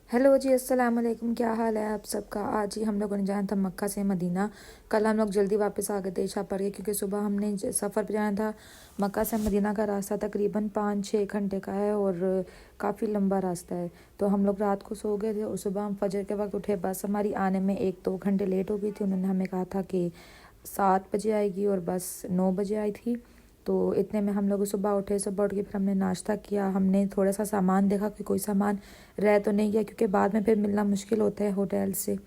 Hello जी, अस्सलाम वालेकुम। क्या हाल है आप सबका। आज ही हम लोगों ने जाना था मक्का से मदीना। कल हम लोग जल्दी वापस आ गए थे इशा पढ़ के, क्योंकि सुबह हमने सफ़र पर जाना था। मक्का से मदीना का रास्ता तकरीबन 5-6 घंटे का है और काफ़ी लंबा रास्ता है। तो हम लोग रात को सो गए थे और सुबह हम फजर के वक्त उठे। बस हमारी आने में 1-2 घंटे लेट हो गई थी। उन्होंने हमें कहा था कि 7 बजे आएगी और बस 9 बजे आई थी। तो इतने में हम लोग सुबह उठे। सुबह उठ के फिर हमने नाश्ता किया। हमने थोड़ा सा सामान देखा कि कोई सामान रह तो नहीं गया, क्योंकि बाद में फिर मिलना मुश्किल होता है होटल से।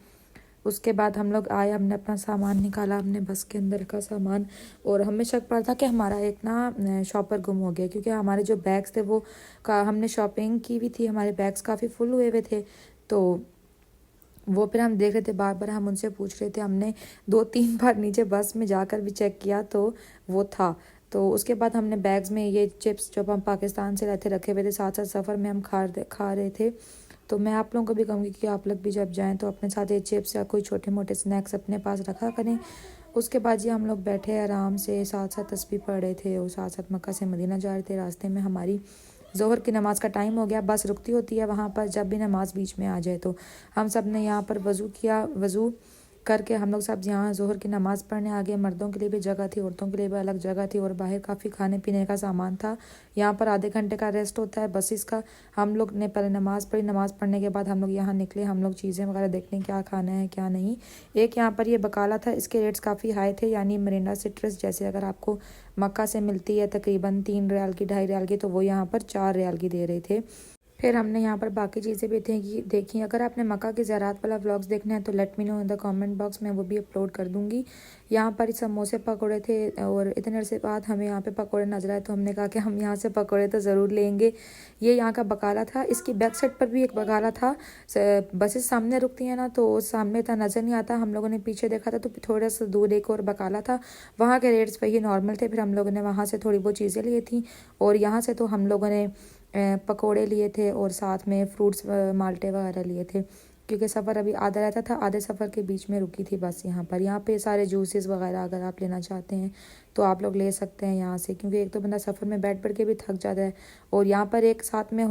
उसके बाद हम लोग आए, हमने अपना सामान निकाला, हमने बस के अंदर रखा सामान। और हमें शक पड़ा था कि हमारा एक ना शॉपर गुम हो गया, क्योंकि हमारे जो बैग्स थे वो का हमने शॉपिंग की हुई थी। हमारे बैग्स काफ़ी फुल हुए हुए थे। तो वो फिर हम देख रहे थे, बार बार हम उनसे पूछ रहे थे। हमने 2-3 बार नीचे बस में जाकर भी चेक किया तो वो था। तो उसके बाद हमने बैग्स में ये चिप्स जब हम पाकिस्तान से रहते रखे हुए थे, साथ साथ सफ़र में हम खा रहे थे। तो मैं आप लोगों को भी कहूँगी कि आप लोग भी जब जाएं तो अपने साथ ये चिप्स या कोई छोटे मोटे स्नैक्स अपने पास रखा करें। उसके बाद ये हम लोग बैठे आराम से, साथ साथ तस्बीह पढ़ रहे थे और साथ साथ मक्का से मदीना जा रहे थे। रास्ते में हमारी ज़ोहर की नमाज़ का टाइम हो गया। बस रुकती होती है वहाँ पर जब भी नमाज़ बीच में आ जाए। तो हम सब ने यहाँ पर वज़ू किया। वज़ू करके हम लोग सब यहाँ ज़ोहर की नमाज़ पढ़ने आ गए। मर्दों के लिए भी जगह थी, औरतों के लिए भी अलग जगह थी और बाहर काफ़ी खाने पीने का सामान था। यहाँ पर आधे घंटे का रेस्ट होता है बसेस का। हम लोग ने पहले नमाज़ पढ़ी। नमाज़ पढ़ने के बाद हम लोग यहाँ निकले। हम लोग चीज़ें वगैरह देखने क्या खाना है क्या नहीं। एक यहाँ पर ये बकाला था, इसके रेट्स काफ़ी हाई थे, यानी मरिंडा सिट्रस जैसे अगर आपको मक्का से मिलती है तकरीबन 3 रियाल की, 2.5 रियाल की, तो वो यहाँ पर 4 रियाल की दे रहे थे। फिर हमने यहाँ पर बाकी चीज़ें भी देखी। अगर आपने मक्का की ज़ियारत वाला व्लॉग्स देखना है तो let me know in the comment box में, वो भी अपलोड कर दूँगी। यहाँ पर समोसे पकौड़े थे और इतने अरसे बाद हमें यहाँ पे पकौड़े नजर आए, तो हमने कहा कि हम यहाँ से पकौड़े तो ज़रूर लेंगे। ये यहाँ का बकाला था। इसकी बैक साइड पर भी एक बकाला था। बसेस सामने रुकती हैं ना, तो सामने इतना नज़र नहीं आता। हम लोगों ने पीछे देखा था तो थोड़ा सा दूर एक और बकाला था। वहाँ के रेट्स वही नॉर्मल थे। फिर हम लोगों ने वहाँ से थोड़ी बहुत चीज़ें ली थी और यहाँ से तो हम लोगों ने पकोड़े लिए थे और साथ में फ्रूट्स माल्टे वगैरह लिए थे, क्योंकि सफ़र अभी आधा रहता था। आधे सफ़र के बीच में रुकी थी बस यहाँ पे सारे जूसेस वगैरह अगर आप लेना चाहते हैं तो आप लोग ले सकते हैं यहाँ से, क्योंकि एक तो बंदा सफ़र में बैठ बैठ के भी थक जाता है। और यहाँ पर एक साथ में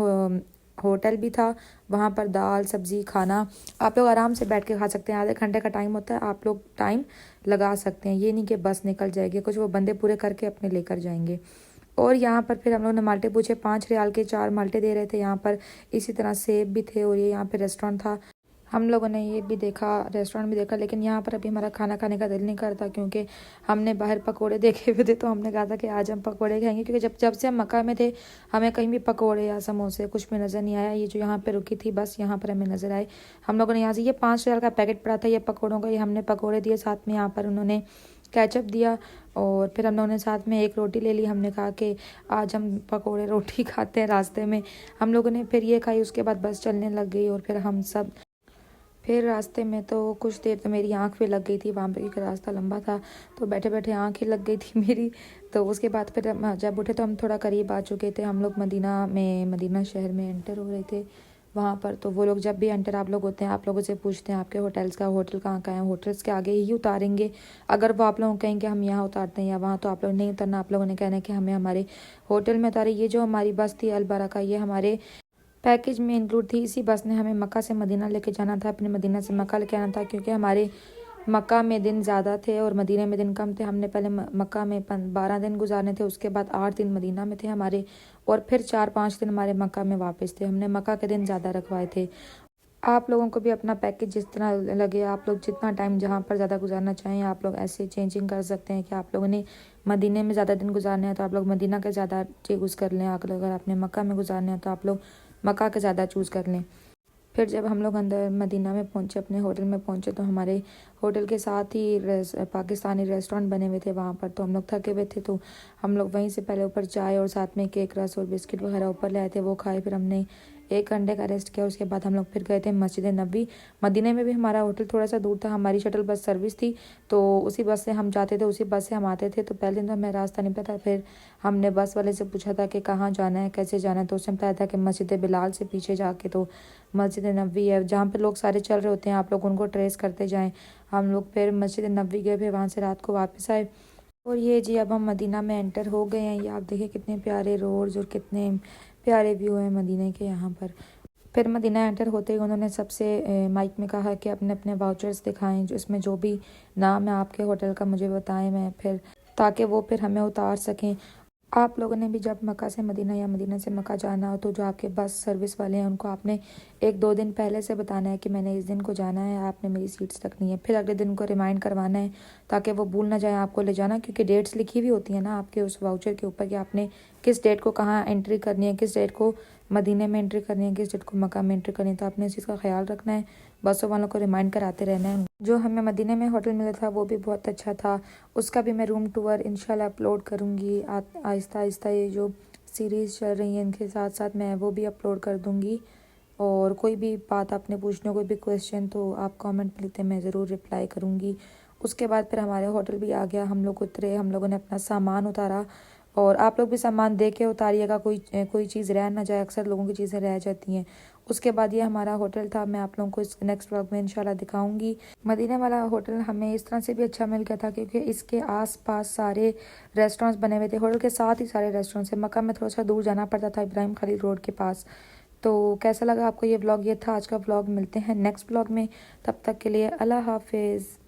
होटल भी था। वहाँ पर दाल सब्ज़ी खाना आप लोग आराम से बैठ के खा सकते हैं। आधे घंटे का टाइम होता है, आप लोग टाइम लगा सकते हैं। ये नहीं कि बस निकल जाएगी, कुछ वो बंदे पूरे करके अपने लेकर जाएंगे। और यहाँ पर फिर हम लोग ने माल्टे पूछे। 5 रियाल के 4 माल्टे दे रहे थे यहाँ पर। इसी तरह सेब भी थे और ये यहाँ पे रेस्टोरेंट था। हम लोगों ने ये भी देखा, रेस्टोरेंट भी देखा, लेकिन यहाँ पर अभी हमारा खाना खाने का दिल नहीं करता, क्योंकि हमने बाहर पकोड़े देखे हुए थे। तो हमने कहा था कि आज हम पकोड़े खाएंगे, क्योंकि जब जब से हम मक्का में थे हमें कहीं भी पकोड़े या समोसे कुछ भी नज़र नहीं आया। ये जो यहाँ पे रुकी थी बस, यहाँ पर हमें नज़र आए। हम लोगों ने यहाँ से ये 5 रियाल का पैकेट पड़ा था ये पकौड़ों का, ये हमने पकौड़े दिए। साथ में यहाँ पर उन्होंने केचप दिया और फिर हम लोगों ने साथ में एक रोटी ले ली। हमने कहा कि आज हम पकोड़े रोटी खाते हैं रास्ते में। हम लोगों ने फिर ये खाई। उसके बाद बस चलने लग गई और फिर हम सब फिर रास्ते में तो कुछ देर तो मेरी आँख भी लग गई थी वहाँ पे, क्योंकि रास्ता लंबा था तो बैठे बैठे आँख ही लग गई थी मेरी। तो उसके बाद फिर जब उठे तो हम थोड़ा करीब आ चुके थे। हम लोग मदीना शहर में एंटर हो रहे थे। वहाँ पर तो वो लोग जब भी एंटर आप लोग होते हैं, आप लोगों से पूछते हैं आपके होटल कहाँ का है। होटल्स के आगे ही उतारेंगे। अगर वो आप लोगों को कहेंगे हम यहाँ उतारते हैं या वहाँ, तो आप लोग नहीं उतरना। आप लोगों ने कहना है कि हमें हमारे होटल में उतारे। ये जो हमारी बस थी अलबरा का, ये हमारे पैकेज में इंक्लूड थी। इसी बस ने हमें मक्का से मदीना लेके जाना था, अपने मदीना से मक्का लेके आना था, क्योंकि हमारे मक्का में दिन ज़्यादा थे और मदीना में दिन कम थे। हमने पहले मक्का में 12 दिन गुजारने थे, उसके बाद 8 दिन मदीना में थे हमारे, और फिर 4-5 दिन हमारे मक्का में वापस थे। हमने मक्का के दिन ज़्यादा रखवाए थे। आप लोगों को भी अपना पैकेज जिस तरह लगे, आप लोग जितना टाइम जहाँ पर ज़्यादा गुजारना चाहें, आप लोग ऐसे चेंजिंग कर सकते हैं कि आप लोगों ने मदीने में ज़्यादा दिन गुजारने हैं तो आप लोग मदीना के ज़्यादा चूज़ कर लें। अगर आपने मक्का में गुजारने हैं तो आप लोग मक्का के ज़्यादा चूज़ कर लें। फिर जब हम लोग अंदर मदीना में पहुंचे, अपने होटल में पहुंचे, तो हमारे होटल के साथ ही पाकिस्तानी रेस्टोरेंट बने हुए थे वहाँ पर। तो हम लोग थके हुए थे तो हम लोग वहीं से पहले ऊपर चाय और साथ में केक रस और बिस्किट वगैरह ऊपर ले आए थे, वो खाए। फिर हमने 1 घंटे का रेस्ट किया। उसके बाद हम लोग फिर गए थे मस्जिद नबी। मदीने में भी हमारा होटल थोड़ा सा दूर था। हमारी शटल बस सर्विस थी तो उसी बस से हम जाते थे, उसी बस से हम आते थे। तो पहले दिन तो हमें रास्ता नहीं पता। फिर हमने बस वाले से पूछा था कि कहाँ जाना है, कैसे जाना है, तो उसने बताया था कि मस्जिद बिलाल से पीछे जाके तो मस्जिद नबी है, जहाँ पे लोग सारे चल रहे होते हैं, आप लोग उनको ट्रेस करते जाएं। हम लोग फिर मस्जिद नबी गए, फिर वहाँ से रात को वापस आए। और ये जी अब हम मदीना में एंटर हो गए हैं। ये आप देखिए कितने प्यारे रोड्स और कितने प्यारे व्यू हैं मदीने के यहाँ पर। फिर मदीना एंटर होते ही उन्होंने सबसे माइक में कहा कि अपने अपने वाउचर्स दिखाएं, जो इसमें जो भी नाम है आपके होटल का मुझे बताएं, मैं फिर ताकि वो फिर हमें उतार सकें। आप लोगों ने भी जब मक्का से मदीना या मदीना से मक्का जाना हो तो जो आपके बस सर्विस वाले हैं उनको आपने 1-2 दिन पहले से बताना है कि मैंने इस दिन को जाना है, आपने मेरी सीट्स रखनी है। फिर अगले दिन उनको रिमाइंड करवाना है ताकि वो भूल ना जाए आपको ले जाना, क्योंकि डेट्स लिखी हुई होती है ना आपके उस वाउचर के ऊपर कि आपने किस डेट को कहाँ एंट्री करनी है, किस डेट को मदीने में एंट्री करनी है, किस डेट को मक्का में एंट्री करनी है। तो आपने इस चीज़ का ख्याल रखना है, बसों वालों को रिमाइंड कराते रहना है। जो हमें मदीने में होटल मिला था वो भी बहुत अच्छा था, उसका भी मैं रूम टूर इंशाल्लाह अपलोड करूँगी आहिस्ता आहिस्ता। ये जो सीरीज़ चल रही है इनके साथ साथ मैं वो भी अपलोड कर दूँगी। और कोई भी बात आपने पूछना, कोई भी क्वेश्चन, तो आप कमेंट में लिखते, मैं ज़रूर रिप्लाई करूँगी। उसके बाद फिर हमारे होटल भी आ गया, हम लोग उतरे, हम लोगों ने अपना सामान उतारा। और आप लोग भी सामान दे के उतारिएगा, कोई चीज़ रह ना जाए, अक्सर लोगों की चीज़ें रह जाती हैं। उसके बाद ये हमारा होटल था, मैं आप लोगों को इस नेक्स्ट व्लॉग में इंशाल्लाह दिखाऊंगी। मदीना वाला होटल हमें इस तरह से भी अच्छा मिल गया था क्योंकि इसके आसपास सारे रेस्टोरेंट्स बने हुए थे, होटल के साथ ही सारे रेस्टोरेंट्स हैं। मक्का में थोड़ा सा दूर जाना पड़ता था, इब्राहिम खलील रोड के पास। तो कैसा लगा आपको ये व्लॉग? ये था आज का व्लॉग, मिलते हैं नेक्स्ट व्लॉग में, तब तक के लिए अल्लाह हाफिज़।